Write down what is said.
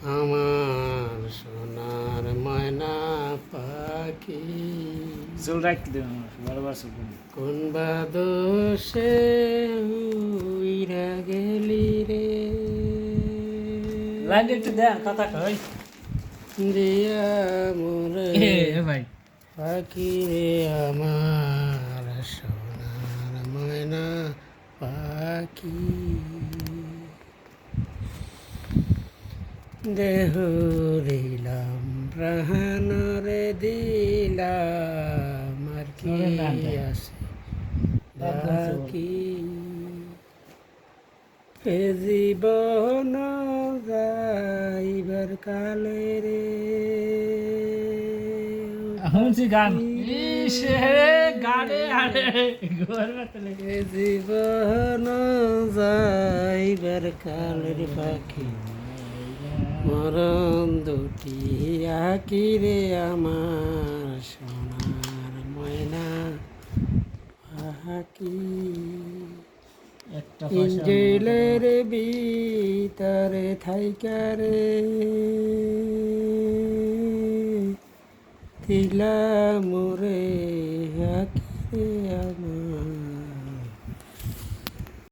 আমার সোনার ময়না পাখি জল রাখতে দেবে আমার বারবার সব কোন বাদশে উইরা গেলি রে লাইন একটু দেন কথা কই দিয়া মোরে ভাই পাখি রে আমার সোনার ময়না পাখি দেহ দিলাম প্রাণ রে দিলাম আর কি আছে বাকি এ জীবন যাইবার কালে রে শুনছি গান ইসে গানে আরে ঘর বাতলে এ জীবন যাইবার কালে রে পাখি মরণ দুটি আকি রে আমার সোনার ময়না পাখি একটা ইঞ্জিলের ভিতরে থাইকারে দিলা মোরে আকি রে আমার